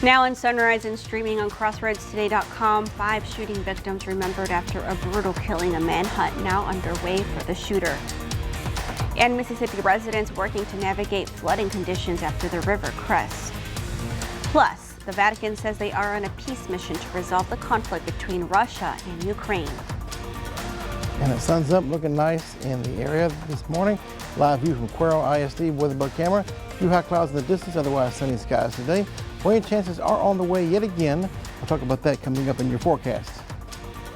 Now on Sunrise and streaming on CrossroadsToday.com, 5 shooting victims remembered after a brutal killing. A manhunt now underway for the shooter. And Mississippi residents working to navigate flooding conditions after the river crests. Plus, the Vatican says they are on a peace mission to resolve the conflict between Russia and Ukraine. And the sun's up, looking nice in the area this morning. Live view from Cuero ISD WeatherBug camera. Few high clouds in the distance, otherwise sunny skies today. Rain chances are on the way yet again. We'll talk about that coming up in your forecast.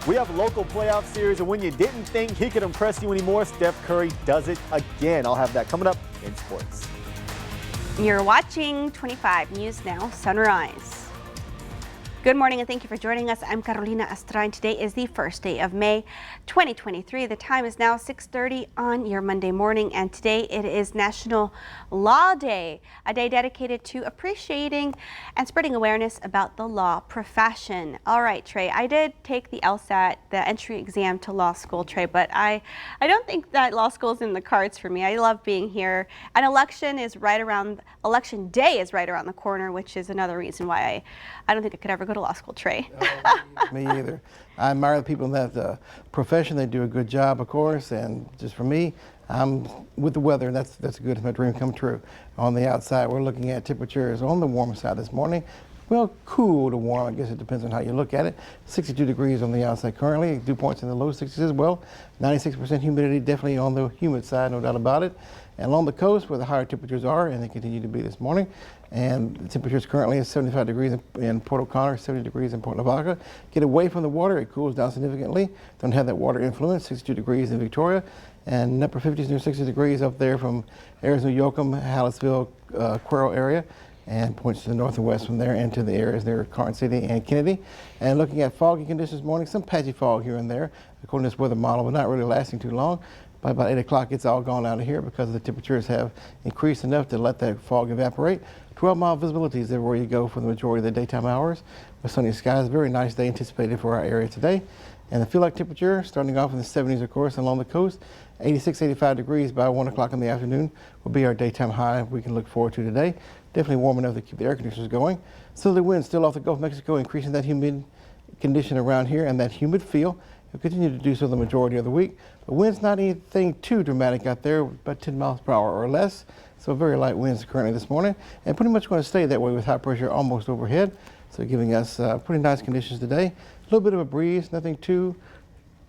We have a local playoff series, and when you didn't think he could impress you anymore, Steph Curry does it again. I'll have that coming up in sports. You're watching 25 News Now Sunrise. Good morning and thank you for joining us. I'm Carolina Astrain. Today is the first day of May 2023. The time is now 6:30 on your Monday morning, and today it is National Law Day, a day dedicated to appreciating and spreading awareness about the law profession. All right, Trey, I did take the LSAT, the entry exam to law school, Trey, but I don't think that law school is in the cards for me. I love being here. And election day is right around the corner, which is another reason why I don't think I could ever go to law school, Trey. Me either. I admire the people in that profession. They do a good job, of course, and just for me, I'm with the weather. That's good. It's my dream come true. On the outside, we're looking at temperatures on the warm side this morning. Well, cool to warm. I guess it depends on how you look at it. 62 degrees on the outside currently. Dew points in the low 60s as well. 96% humidity, definitely on the humid side, no doubt about it. And along the coast where the higher temperatures are, and they continue to be this morning, and the temperatures currently is 75 degrees in Port O'Connor, 70 degrees in Port Lavaca. Get away from the water, it cools down significantly. Don't have that water influence, 62 degrees in Victoria, and upper 50s near 60 degrees up there from Arizona, Yoakum, Hallettsville, Cuero area, and points to the north and west from there into the areas near Carson City and Kennedy. And looking at foggy conditions this morning, some patchy fog here and there, according to this weather model, but not really lasting too long. By about 8 o'clock, it's all gone out of here because the temperatures have increased enough to let that fog evaporate. 12-mile visibility is everywhere you go for the majority of the daytime hours. With sunny skies, a very nice day anticipated for our area today. And the feel-like temperature starting off in the 70s, of course, along the coast. 86, 85 degrees by 1 o'clock in the afternoon will be our daytime high we can look forward to today. Definitely warm enough to keep the air conditioners going. Southerly winds still off the Gulf of Mexico, increasing that humid condition around here and that humid feel. It'll continue to do so the majority of the week. The wind's not anything too dramatic out there, about 10 miles per hour or less. So very light winds currently this morning, and pretty much going to stay that way with high pressure almost overhead. So giving us pretty nice conditions today. A little bit of a breeze, nothing too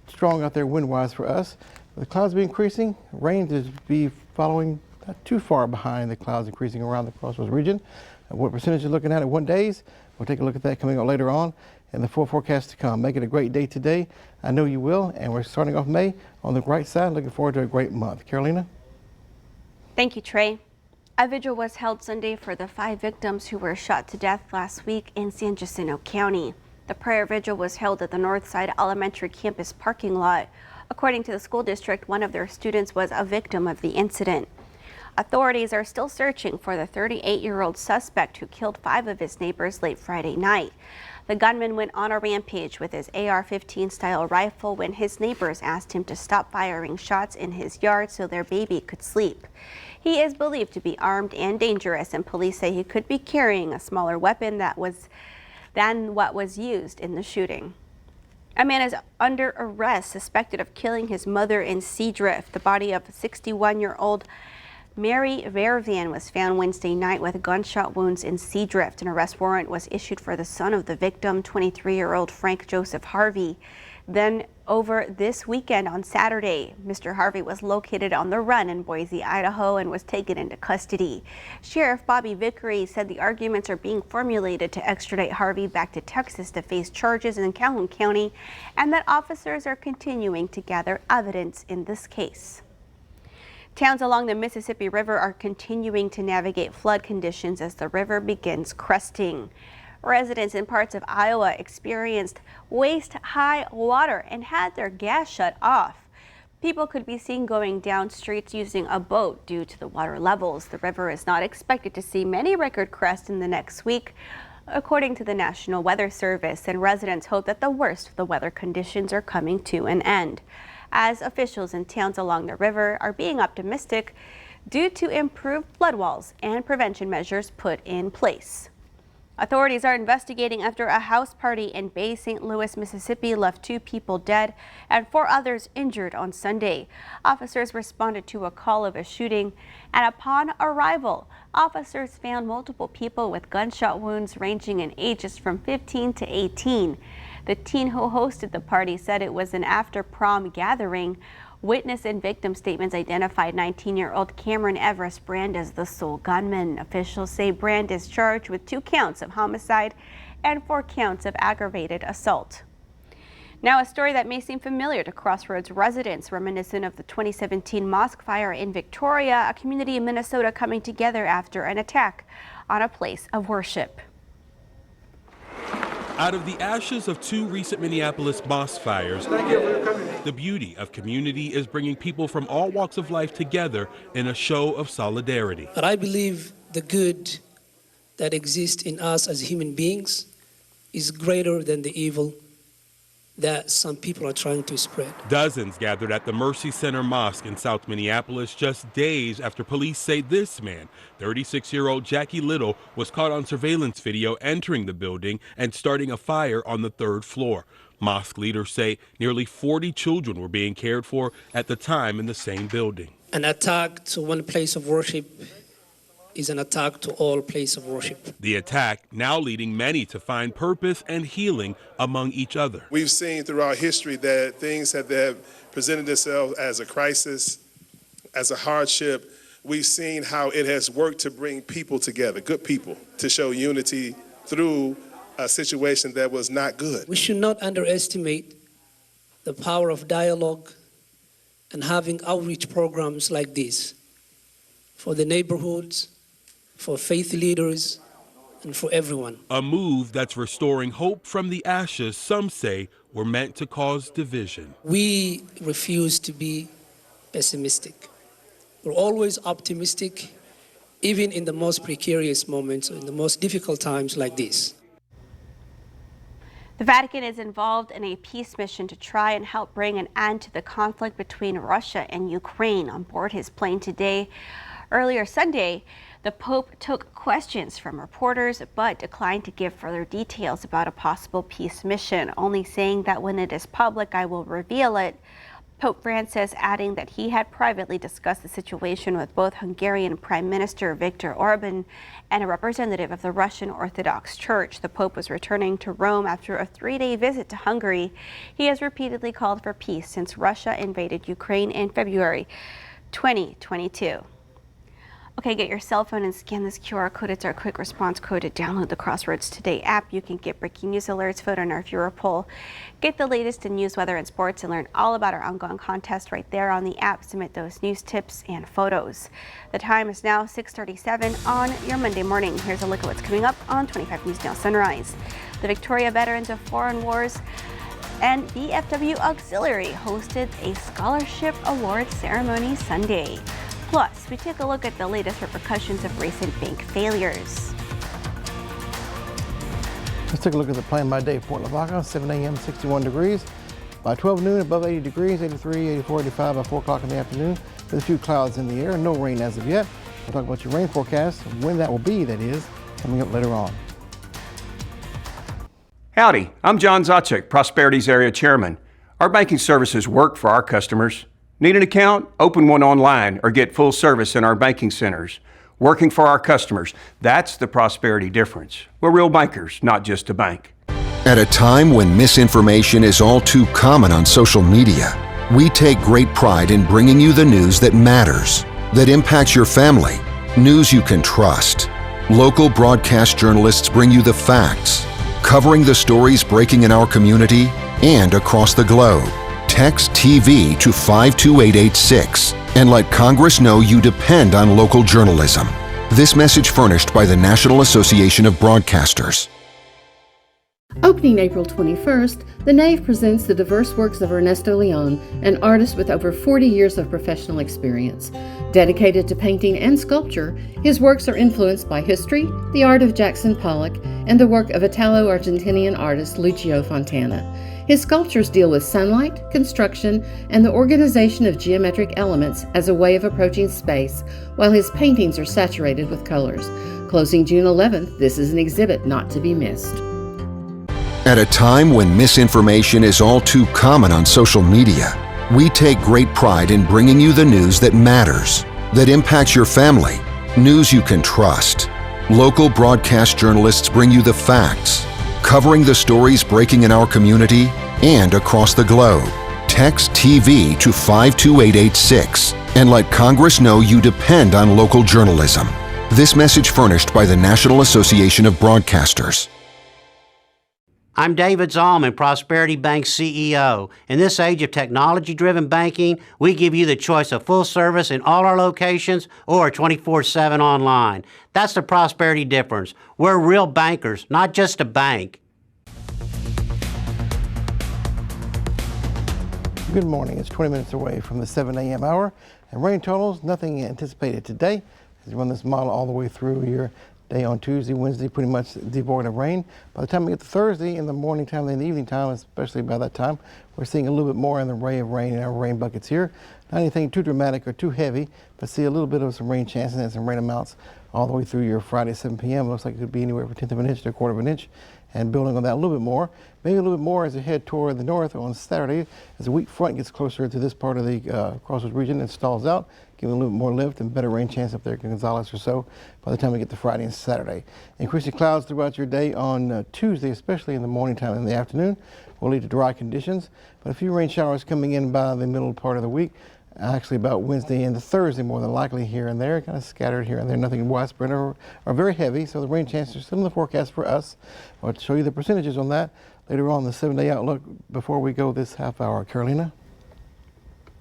strong out there wind-wise for us. The clouds be increasing, rain to be following not too far behind the clouds increasing around the Crossroads region. What percentage you're looking at 1 days, we'll take a look at that coming up later on and the full forecast to come. Make it a great day today. I know you will, and we're starting off May on the right side. Looking forward to a great month. Carolina? Thank you, Trey. A vigil was held Sunday for the 5 victims who were shot to death last week in San Jacinto County. The prayer vigil was held at the Northside Elementary campus parking lot. According to the school district, one of their students was a victim of the incident. Authorities are still searching for the 38-year-old suspect who killed 5 of his neighbors late Friday night. The gunman went on a rampage with his AR-15 style rifle when his neighbors asked him to stop firing shots in his yard so their baby could sleep. He is believed to be armed and dangerous, and police say he could be carrying a smaller weapon than what was used in the shooting. A man is under arrest suspected of killing his mother in Seadrift. The body of 61-year-old Mary Vervan was found Wednesday night with gunshot wounds in Seadrift. An arrest warrant was issued for the son of the victim, 23-year-old Frank Joseph Harvey. Then over this weekend on Saturday, Mr. Harvey was located on the run in Boise, Idaho, and was taken into custody. Sheriff Bobby Vickery said the arguments are being formulated to extradite Harvey back to Texas to face charges in Calhoun County, and that officers are continuing to gather evidence in this case. Towns along the Mississippi River are continuing to navigate flood conditions as the river begins cresting. Residents in parts of Iowa experienced waist-high water and had their gas shut off. People could be seen going down streets using a boat due to the water levels. The river is not expected to see many record crests in the next week, according to the National Weather Service, and residents hope that the worst of the weather conditions are coming to an end, as officials in towns along the river are being optimistic due to improved flood walls and prevention measures put in place. Authorities are investigating after a house party in Bay St. Louis, Mississippi left 2 people dead and 4 others injured on Sunday. Officers responded to a call of a shooting, and upon arrival, officers found multiple people with gunshot wounds ranging in ages from 15 to 18. The teen who hosted the party said it was an after-prom gathering. Witness and victim statements identified 19-year-old Cameron Everest Brand as the sole gunman. Officials say Brand is charged with 2 counts of homicide and 4 counts of aggravated assault. Now, a story that may seem familiar to Crossroads residents, reminiscent of the 2017 mosque fire in Victoria, a community in Minnesota coming together after an attack on a place of worship. Out of the ashes of 2 recent Minneapolis mosque fires, the beauty of community is bringing people from all walks of life together in a show of solidarity. But I believe the good that exists in us as human beings is greater than the evil that some people are trying to spread. Dozens gathered at the Mercy Center Mosque in South Minneapolis just days after police say this man, 36-year-old Jackie Little, was caught on surveillance video entering the building and starting a fire on the 3rd floor. Mosque leaders say nearly 40 children were being cared for at the time in the same building. An attack to one place of worship is an attack to all places of worship. The attack now leading many to find purpose and healing among each other. We've seen throughout history that things that have presented themselves as a crisis, as a hardship. We've seen how it has worked to bring people together, good people, to show unity through a situation that was not good. We should not underestimate the power of dialogue and having outreach programs like this for the neighborhoods, for faith leaders, and for everyone. A move that's restoring hope from the ashes some say were meant to cause division. We refuse to be pessimistic. We're always optimistic, even in the most precarious moments, in the most difficult times like this. The Vatican is involved in a peace mission to try and help bring an end to the conflict between Russia and Ukraine. On board his plane today, earlier Sunday, the Pope took questions from reporters but declined to give further details about a possible peace mission, only saying that when it is public, I will reveal it. Pope Francis adding that he had privately discussed the situation with both Hungarian Prime Minister Viktor Orban and a representative of the Russian Orthodox Church. The Pope was returning to Rome after a 3-day visit to Hungary. He has repeatedly called for peace since Russia invaded Ukraine in February 2022. Okay, get your cell phone and scan this QR code. It's our quick response code to download the Crossroads Today app. You can get breaking news alerts, vote on our viewer poll, get the latest in news, weather, and sports, and learn all about our ongoing contest right there on the app. Submit those news tips and photos. The time is now 6:37 on your Monday morning. Here's a look at what's coming up on 25 News Now Sunrise. The Victoria Veterans of Foreign Wars and VFW Auxiliary hosted a scholarship award ceremony Sunday. Plus, we take a look at the latest repercussions of recent bank failures. Let's take a look at the plan by day. Port Lavaca, 7 a.m., 61 degrees. By 12 noon, above 80 degrees, 83, 84, 85 by 4 o'clock in the afternoon. With a few clouds in the air, no rain as of yet. We'll talk about your rain forecast, when that will be, that is, coming up later on. Howdy, I'm John Zacek, Prosperity's Area Chairman. Our banking services work for our customers. Need an account? Open one online or get full service in our banking centers. Working for our customers, that's the Prosperity difference. We're real bankers, not just a bank. At a time when misinformation is all too common on social media, we take great pride in bringing you the news that matters, that impacts your family, news you can trust. Local broadcast journalists bring you the facts, covering the stories breaking in our community and across the globe. Text TV to 52886 and let Congress know you depend on local journalism. This message furnished by the National Association of Broadcasters. Opening April 21st, the Nave presents the diverse works of Ernesto Leon, an artist with over 40 years of professional experience. Dedicated to painting and sculpture, his works are influenced by history, the art of Jackson Pollock, and the work of Italo-Argentinian artist Lucio Fontana. His sculptures deal with sunlight, construction, and the organization of geometric elements as a way of approaching space, while his paintings are saturated with colors. Closing June 11th, this is an exhibit not to be missed. At a time when misinformation is all too common on social media, we take great pride in bringing you the news that matters, that impacts your family, news you can trust. Local broadcast journalists bring you the facts, covering the stories breaking in our community and across the globe. Text TV to 52886 and let Congress know you depend on local journalism. This message furnished by the National Association of Broadcasters. I'm David Zalman, Prosperity Bank CEO. In this age of technology-driven banking, we give you the choice of full service in all our locations or 24/7 online. That's the Prosperity difference. We're real bankers, not just a bank. Good morning. It's 20 minutes away from the 7 a.m. hour. And rain totals, nothing anticipated today. As you run this model all the way through your day on Tuesday, Wednesday, pretty much devoid of rain. By the time we get to Thursday, in the morning time and the evening time, especially by that time, we're seeing a little bit more in the ray of rain in our rain buckets here. Not anything too dramatic or too heavy, but see a little bit of some rain chances and some rain amounts all the way through your Friday 7 p.m. Looks like it could be anywhere from 1/10 of an inch to 1/4 of an inch. And building on that a little bit more, maybe a little bit more as you head toward the north on Saturday, as the weak front gets closer to this part of the Crossroads region and stalls out, giving a little bit more lift and better rain chance up there at Gonzales or so by the time we get to Friday and Saturday. Increasing clouds throughout your day on Tuesday, especially in the morning time and in the afternoon, will lead to dry conditions, but a few rain showers coming in by the middle part of the week. Actually about Wednesday and Thursday more than likely here and there, kind of scattered here and there, nothing widespread or very heavy, so the rain chances are still in the forecast for us. I'll show you the percentages on that later on the 7-day outlook before we go this half hour. Carolina?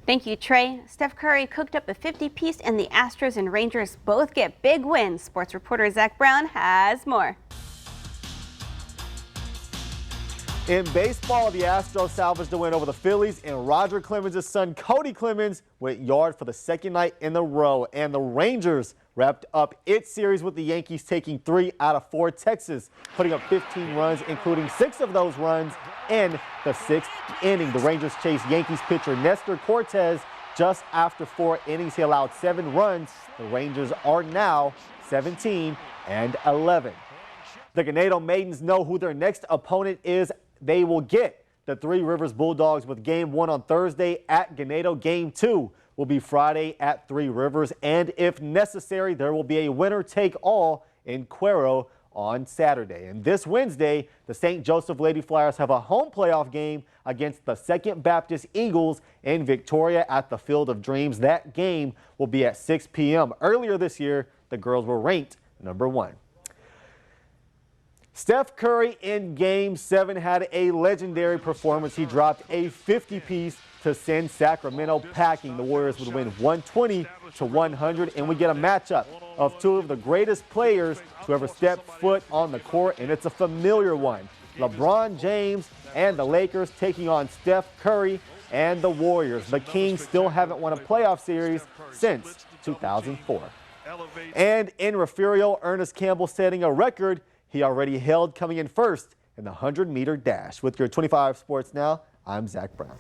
Thank you, Trey. Steph Curry cooked up a 50-piece and the Astros and Rangers both get big wins. Sports reporter Zach Brown has more. In baseball, the Astros salvaged the win over the Phillies, and Roger Clemens' son Cody Clemens went yard for the second night in a row. And the Rangers wrapped up its series with the Yankees taking 3 out of 4. Texas putting up 15 runs, including 6 of those runs in the 6th inning. The Rangers chased Yankees pitcher Nestor Cortez just after 4 innings. He allowed 7 runs. The Rangers are now 17-11. The Ganado Maidens know who their next opponent is. They will get the Three Rivers Bulldogs with Game 1 on Thursday at Ganado. Game 2 will be Friday at Three Rivers. And if necessary, there will be a winner-take-all in Cuero on Saturday. And this Wednesday, the St. Joseph Lady Flyers have a home playoff game against the Second Baptist Eagles in Victoria at the Field of Dreams. That game will be at 6 p.m. Earlier this year, the girls were ranked number 1. Steph Curry in Game 7 had a legendary performance. He dropped a 50-piece to send Sacramento packing. The Warriors would win 120-100, and we get a matchup of 2 of the greatest players to ever step foot on the court, and it's a familiar one. LeBron James and the Lakers taking on Steph Curry and the Warriors. The Kings still haven't won a playoff series since 2004. And in Refugio, Ernest Campbell setting a record he already held, coming in first in the 100-meter dash. With your 25 Sports Now, I'm Zach Brown.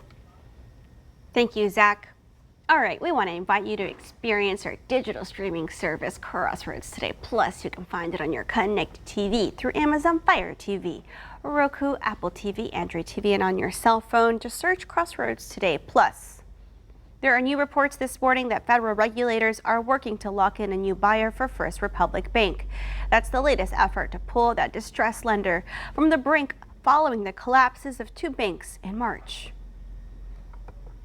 Thank you, Zach. All right, we want to invite you to experience our digital streaming service, Crossroads Today Plus. You can find it on your connected TV through Amazon Fire TV, Roku, Apple TV, Android TV, and on your cell phone. Just search Crossroads Today Plus. There are new reports this morning that federal regulators are working to lock in a new buyer for First Republic Bank. That's the latest effort to pull that distressed lender from the brink following the collapses of 2 banks in March.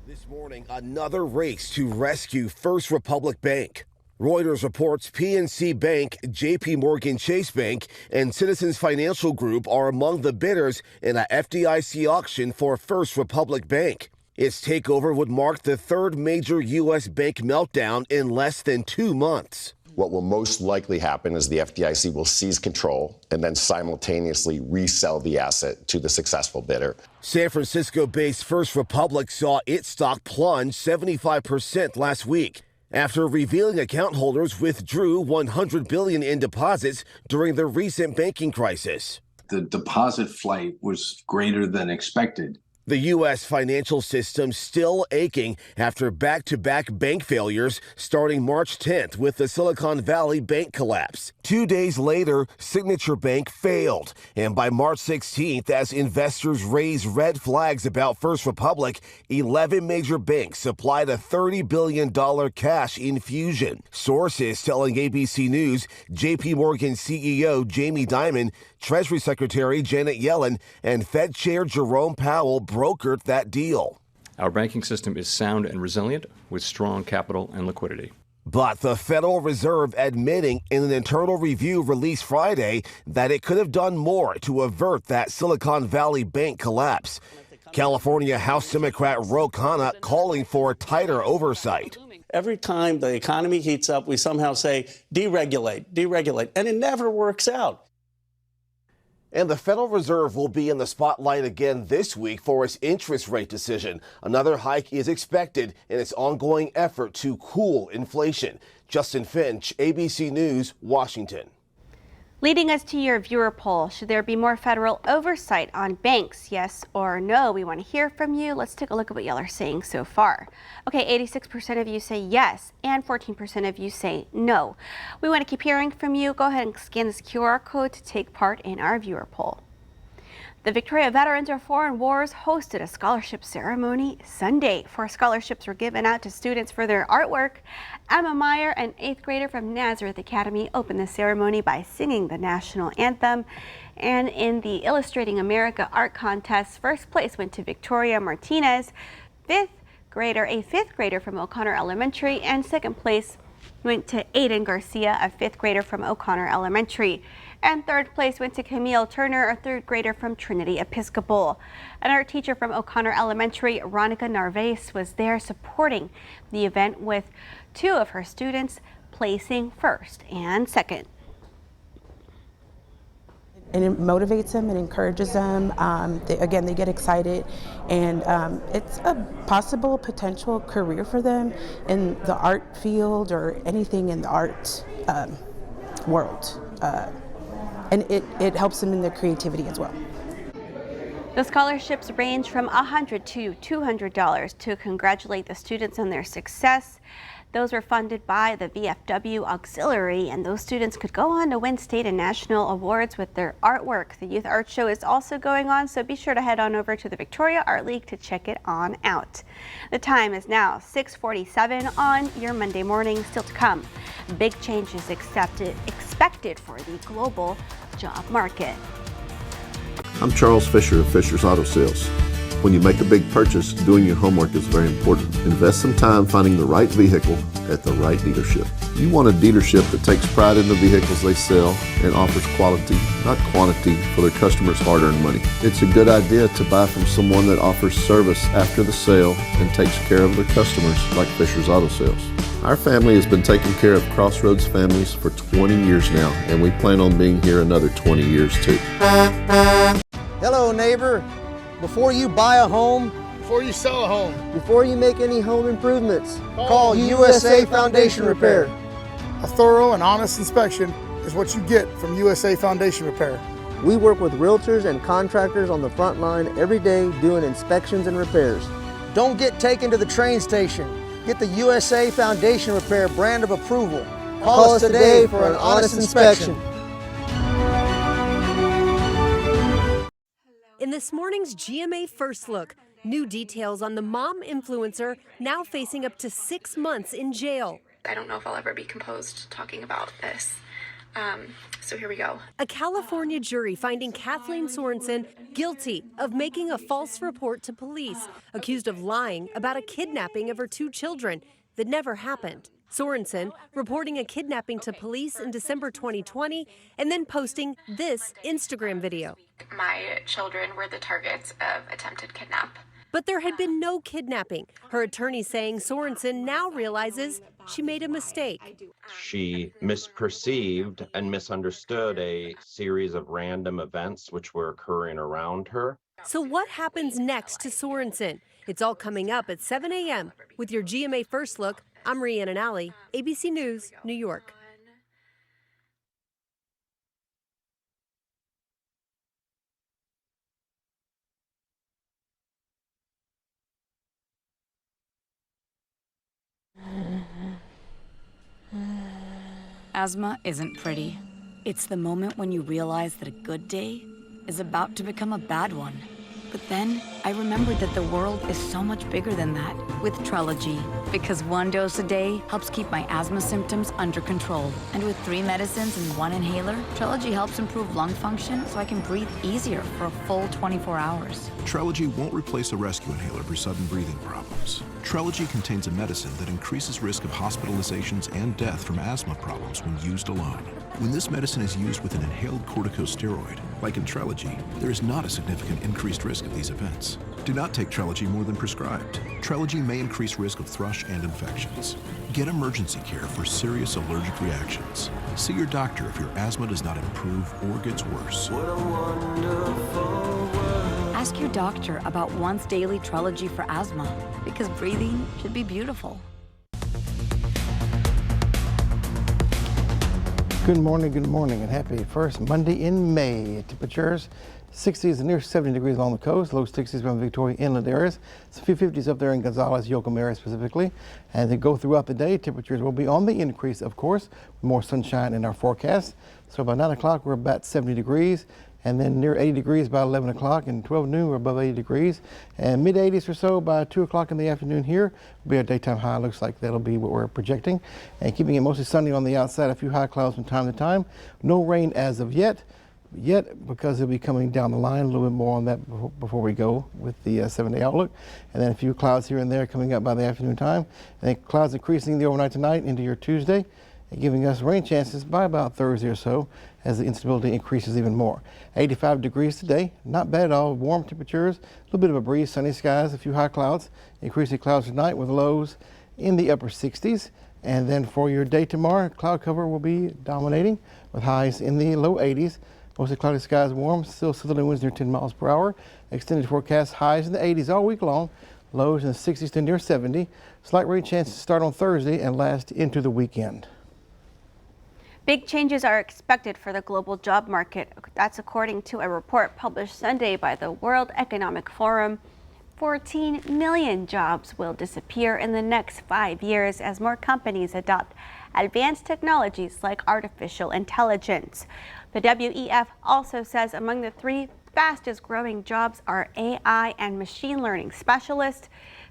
This morning, another race to rescue First Republic Bank. Reuters reports PNC Bank, JP Morgan Chase Bank, and Citizens Financial Group are among the bidders in a FDIC auction for First Republic Bank. Its takeover would mark the 3rd major U.S. bank meltdown in less than 2 months. What will most likely happen is the FDIC will seize control and then simultaneously resell the asset to the successful bidder. San Francisco-based First Republic saw its stock plunge 75% last week after revealing account holders withdrew $100 billion in deposits during the recent banking crisis. The deposit flight was greater than expected. The U.S. financial system still aching after back-to-back bank failures starting March 10th with the Silicon Valley Bank collapse. 2 days later, Signature Bank failed. And by March 16th, as investors raised red flags about First Republic, 11 major banks supplied a $30 billion cash infusion. Sources telling ABC News, JP Morgan CEO Jamie Dimon, Treasury Secretary Janet Yellen, and Fed Chair Jerome Powell brokered that deal. Our banking system is sound and resilient with strong capital and liquidity. But the Federal Reserve admitting in an internal review released Friday that it could have done more to avert that Silicon Valley Bank collapse. California House Democrat Ro Khanna calling for tighter oversight. Every time the economy heats up, we somehow say, deregulate, deregulate, and it never works out. And the Federal Reserve will be in the spotlight again this week for its interest rate decision. Another hike is expected in its ongoing effort to cool inflation. Justin Finch, ABC News, Washington. Leading us to your viewer poll, should there be more federal oversight on banks? Yes or no? We want to hear from you. Let's take a look at what y'all are saying so far. Okay, 86% of you say yes, and 14% of you say no. We want to keep hearing from you. Go ahead and scan this QR code to take part in our viewer poll. The Victoria Veterans of Foreign Wars hosted a scholarship ceremony Sunday. 4 scholarships were given out to students for their artwork. Emma Meyer, an 8th grader from Nazareth Academy, opened the ceremony by singing the national anthem. And in the Illustrating America Art Contest, first place went to Victoria Martinez, a 5th grader from O'Connor Elementary, and second place went to Aiden Garcia, a 5th grader from O'Connor Elementary. And third place went to Camille Turner, a 3rd grader from Trinity Episcopal. An art teacher from O'Connor Elementary, Ronica Narvaez, was there supporting the event with 2 of her students placing first and second. And it motivates them and encourages them. They get excited, and it's a possible potential career for them in the art field or anything in the art world. And it helps them in their creativity as well. The scholarships range from $100 to $200 to congratulate the students on their success. Those were funded by the VFW Auxiliary, and those students could go on to win state and national awards with their artwork. The Youth Art Show is also going on, so be sure to head on over to the Victoria Art League to check it on out. The time is now 6:47 on your Monday morning. Still to come, big changes expected for the global job market. I'm Charles Fisher of Fisher's Auto Sales. When you make a big purchase, doing your homework is very important. Invest some time finding the right vehicle at the right dealership. You want a dealership that takes pride in the vehicles they sell and offers quality, not quantity, for their customers' hard-earned money. It's a good idea to buy from someone that offers service after the sale and takes care of their customers, like Fisher's Auto Sales. Our family has been taking care of Crossroads families for 20 years now, and we plan on being here another 20 years too. Hello, neighbor. Before you buy a home, before you sell a home, before you make any home improvements, call USA Foundation Repair. A thorough and honest inspection is what you get from USA Foundation Repair. We work with realtors and contractors on the front line every day doing inspections and repairs. Don't get taken to the train station. Get the USA Foundation Repair brand of approval. Call us today for an honest inspection. In this morning's GMA First Look, new details on the mom influencer now facing up to 6 months in jail. I don't know if I'll ever be composed talking about this. So here we go. A California jury finding Kathleen Sorensen guilty of making a false report to police, accused of lying about a kidnapping of her 2 children that never happened. Sorensen reporting a kidnapping to police in December 2020 and then posting this Instagram video. My children were the targets of attempted kidnap. But there had been no kidnapping. Her attorney saying Sorensen now realizes she made a mistake. She misperceived and misunderstood a series of random events which were occurring around her. So what happens next to Sorensen? It's all coming up at 7 a.m. with your GMA First Look. I'm Rhiannon Alley, ABC News, New York. Asthma isn't pretty. It's the moment when you realize that a good day is about to become a bad one. But then I remembered that the world is so much bigger than that with Trelegy, because 1 dose a day helps keep my asthma symptoms under control. And with 3 medicines and 1 inhaler, Trelegy helps improve lung function so I can breathe easier for a full 24 hours. Trelegy won't replace a rescue inhaler for sudden breathing problems. Trelegy contains a medicine that increases risk of hospitalizations and death from asthma problems when used alone. When this medicine is used with an inhaled corticosteroid, like in Trelegy, there is not a significant increased risk of these events. Do not take Trelegy more than prescribed. Trelegy may increase risk of thrush and infections. Get emergency care for serious allergic reactions. See your doctor if your asthma does not improve or gets worse. Ask your doctor about once daily Trelegy for asthma, because breathing should be beautiful. Good morning, and happy first Monday in May. Temperatures 60s and near 70 degrees along the coast, low 60s around Victoria inland areas. It's a few 50s up there in Gonzales, Yoakum area specifically. And they go throughout the day, temperatures will be on the increase, of course, with more sunshine in our forecast. So by 9 o'clock, we're about 70 degrees. And then near 80 degrees by 11 o'clock, and 12 noon we're above 80 degrees. And mid 80s or so by 2 o'clock in the afternoon here will be our daytime high. Looks like that'll be what we're projecting. And keeping it mostly sunny on the outside, a few high clouds from time to time. No rain as of yet because it'll be coming down the line. A little bit more on that before we go with the 7-day outlook. And then a few clouds here and there coming up by the afternoon time. And then clouds increasing the overnight tonight into your Tuesday, and giving us rain chances by about Thursday or so as the instability increases even more. 85 degrees today, not bad at all. Warm temperatures, a little bit of a breeze, sunny skies, a few high clouds, increasing clouds tonight with lows in the upper 60s. And then for your day tomorrow, cloud cover will be dominating with highs in the low 80s. Mostly cloudy skies, warm, still southerly winds near 10 miles per hour. Extended forecast, highs in the 80s all week long, lows in the 60s to near 70. Slight rain chances start on Thursday and last into the weekend. Big changes are expected for the global job market. That's according to a report published Sunday by the World Economic Forum. 14 million jobs will disappear in the next 5 years as more companies adopt advanced technologies like artificial intelligence. The WEF also says among the 3 fastest growing jobs are AI and machine learning specialists,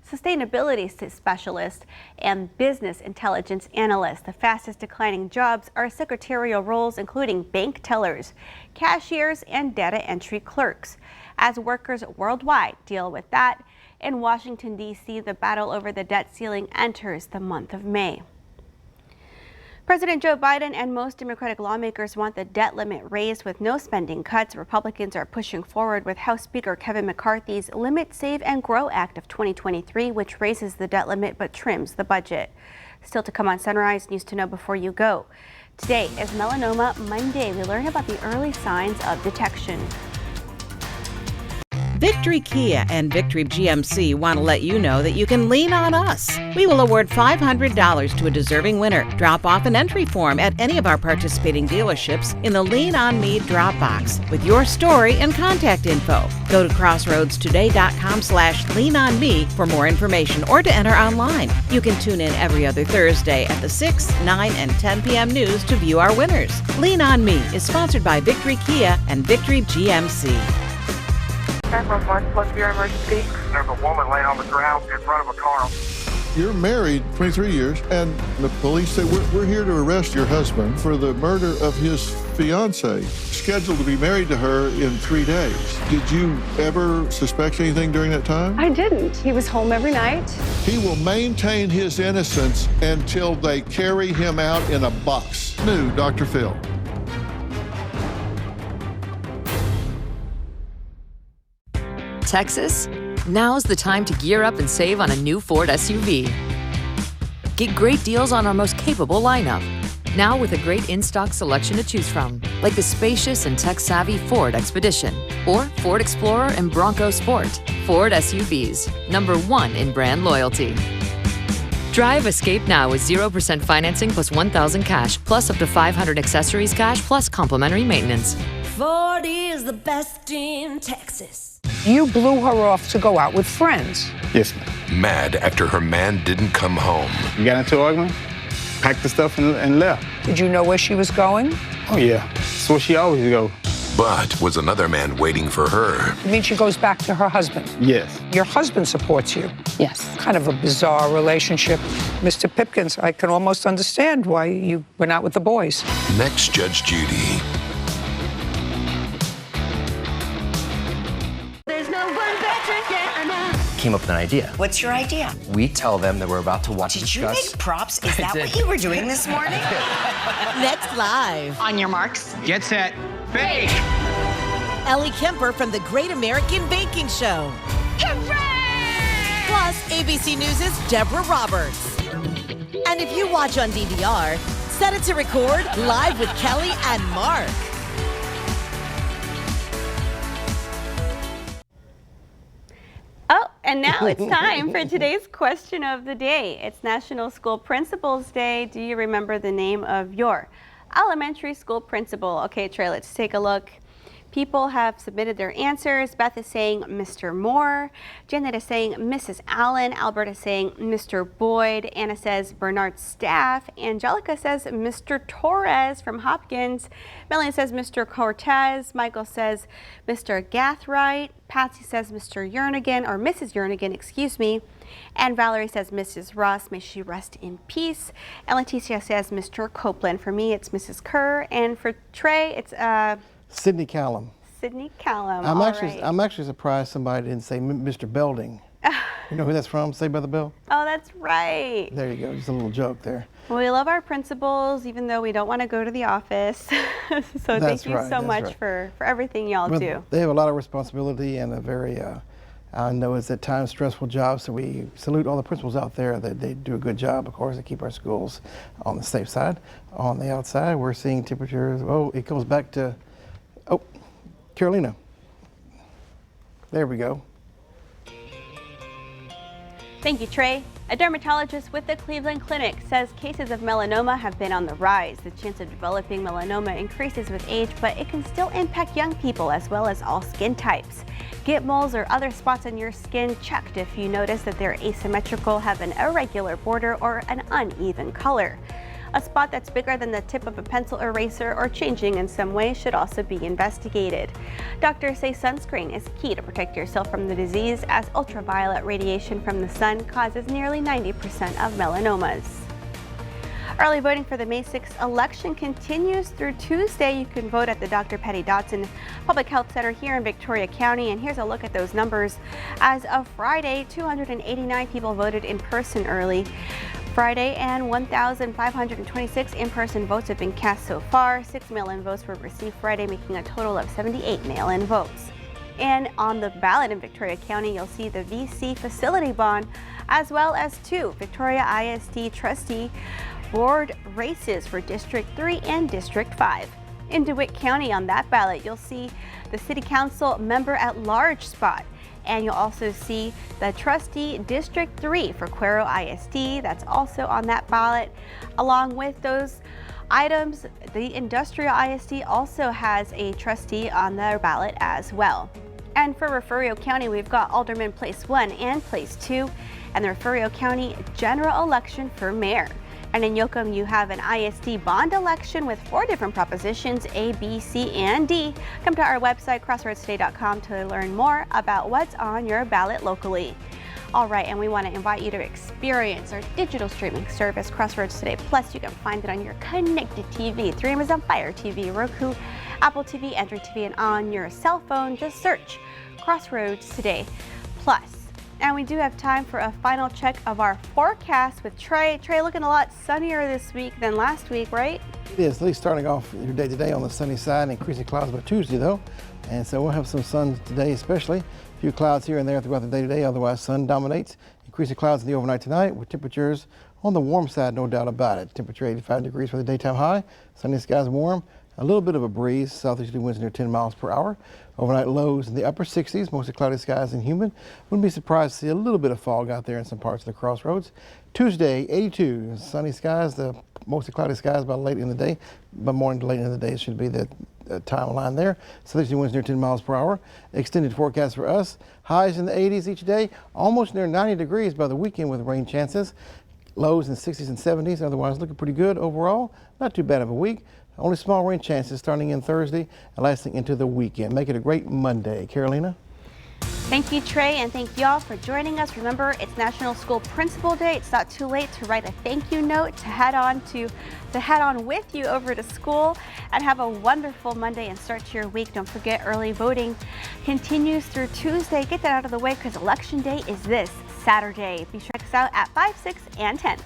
sustainability specialist, and business intelligence analyst. The fastest declining jobs are secretarial roles, including bank tellers, cashiers, and data entry clerks. As workers worldwide deal with that, in Washington, D.C., the battle over the debt ceiling enters the month of May. President Joe Biden and most Democratic lawmakers want the debt limit raised with no spending cuts. Republicans are pushing forward with House Speaker Kevin McCarthy's Limit, Save, and Grow Act of 2023, which raises the debt limit but trims the budget. Still to come on Sunrise News to Know Before You Go. Today is Melanoma Monday. We learn about the early signs of detection. Victory Kia and Victory GMC want to let you know that you can lean on us. We will award $500 to a deserving winner. Drop off an entry form at any of our participating dealerships in the Lean On Me drop box with your story and contact info. Go to crossroadstoday.com/leanonme for more information or to enter online. You can tune in every other Thursday at the 6, 9, and 10 p.m. news to view our winners. Lean On Me is sponsored by Victory Kia and Victory GMC. 911, what's your emergency? There's a woman laying on the ground in front of a car. You're married 23 years, and the police say, we're here to arrest your husband for the murder of his fiancée, scheduled to be married to her in 3 days. Did you ever suspect anything during that time? I didn't. He was home every night. He will maintain his innocence until they carry him out in a box. New Dr. Phil. Texas? Now's the time to gear up and save on a new Ford SUV. Get great deals on our most capable lineup. Now with a great in-stock selection to choose from, like the spacious and tech-savvy Ford Expedition or Ford Explorer and Bronco Sport. Ford SUVs, #1 in brand loyalty. Drive Escape now with 0% financing plus $1,000 cash, plus up to $500 accessories cash, plus complimentary maintenance. Ford is the best in Texas. You blew her off to go out with friends. Yes, ma'am. Mad after her man didn't come home. You got into an argument? packed the stuff and left. Did you know where she was going? Oh, yeah. That's where she always go. But was another man waiting for her? You mean she goes back to her husband? Yes. Your husband supports you? Yes. Kind of a bizarre relationship. Mr. Pipkins, I can almost understand why you went out with the boys. Next, Judge Judy. There's no one better yet, Anna. Came up with an idea. What's your idea? We tell them that we're about to watch and Did you discuss. make props? Is I that did. what you were doing this morning? Next live. On your marks. Get set. Bake! Ellie Kemper from the Great American Baking Show. Hooray! Plus, ABC News' Deborah Roberts. And if you watch on DVR, set it to record live with Kelly and Mark. Oh, and now it's time for today's question of the day. It's National School Principals Day. Do you remember the name of your elementary school principal? Okay, Trey, let's take a look. People have submitted their answers. Beth is saying Mr. Moore. Janet is saying Mrs. Allen. Albert is saying Mr. Boyd. Anna says Bernard Staff. Angelica says Mr. Torres from Hopkins. Melanie says Mr. Cortez. Michael says Mr. Gathright. Patsy says Mr. Jernigan, or Mrs. Jernigan, excuse me. And Valerie says Mrs. Ross, may she rest in peace. And Leticia says Mr. Copeland. For me, it's Mrs. Kerr. And for Trey, it's Sydney Callum. Sydney Callum. I'm actually surprised somebody didn't say Mr. Belding. You know who that's from? Saved by the Bell? Oh, that's right. There you go. Just a little joke there. Well, we love our principals, even though we don't want to go to the office. So thank you so much for everything y'all do. They have a lot of responsibility and a very, I know it's at times stressful job, so we salute all the principals out there. They do a good job, of course, to keep our schools on the safe side. On the outside, we're seeing temperatures, it goes back to, Carolina. There we go. Thank you, Trey. A dermatologist with the Cleveland Clinic says cases of melanoma have been on the rise. The chance of developing melanoma increases with age, but it can still impact young people as well as all skin types. Get moles or other spots on your skin checked if you notice that they're asymmetrical, have an irregular border, or an uneven color. A spot that's bigger than the tip of a pencil eraser or changing in some way should also be investigated. Doctors say sunscreen is key to protect yourself from the disease, as ultraviolet radiation from the sun causes nearly 90% of melanomas. Early voting for the May 6th election continues through Tuesday. You can vote at the Dr. Patty Dotson Public Health Center here in Victoria County. And here's a look at those numbers. As of Friday, 289 people voted in person early Friday, and 1,526 in-person votes have been cast so far. 6 mail-in votes were received Friday, making a total of 78 mail-in votes. And on the ballot in Victoria County, you'll see the VC facility bond, as well as 2 Victoria ISD trustee board races for District 3 and District 5. In DeWitt County, on that ballot, you'll see the City Council member at large spot. And you'll also see the trustee District 3 for Cuero ISD. That's also on that ballot. Along with those items, the Industrial ISD also has a trustee on their ballot as well. And for Refugio County, we've got Alderman Place 1 and Place 2, and the Refugio County general election for mayor. And in Yoakum, you have an ISD bond election with 4 different propositions, A, B, C, and D. Come to our website, crossroadstoday.com, to learn more about what's on your ballot locally. All right, and we want to invite you to experience our digital streaming service, Crossroads Today Plus. You can find it on your connected TV, through Amazon Fire TV, Roku, Apple TV, Android TV, and on your cell phone. Just search Crossroads Today Plus. And we do have time for a final check of our forecast with Trey. Trey, looking a lot sunnier this week than last week, right? It is, at least starting off your day today on the sunny side, increasing clouds by Tuesday though. And so we'll have some sun today especially. A few clouds here and there throughout the day today, otherwise sun dominates. Increasing clouds in the overnight tonight with temperatures on the warm side, no doubt about it. Temperature 85 degrees for the daytime high. Sunny skies warm. A little bit of a breeze, southeasterly winds near 10 miles per hour. Overnight lows in the upper 60s, mostly cloudy skies and humid. Wouldn't be surprised to see a little bit of fog out there in some parts of the crossroads. Tuesday, 82, sunny skies, the mostly cloudy skies by late in the day. By morning to late in the day should be the timeline there. Southeasterly winds near 10 miles per hour. Extended forecast for us. Highs in the 80s each day, almost near 90 degrees by the weekend with rain chances. Lows in 60s and 70s. Otherwise, looking pretty good overall. Not too bad of a week. Only small rain chances starting in Thursday and lasting into the weekend. Make it a great Monday. Carolina? Thank you, Trey, and thank y'all for joining us. Remember, it's National School Principal Day. It's not too late to write a thank you note to head on with you over to school, and have a wonderful Monday and start to your week. Don't forget, early voting continues through Tuesday. Get that out of the way because Election Day is this Saturday. Be sure to check us out at 5, 6, and 10.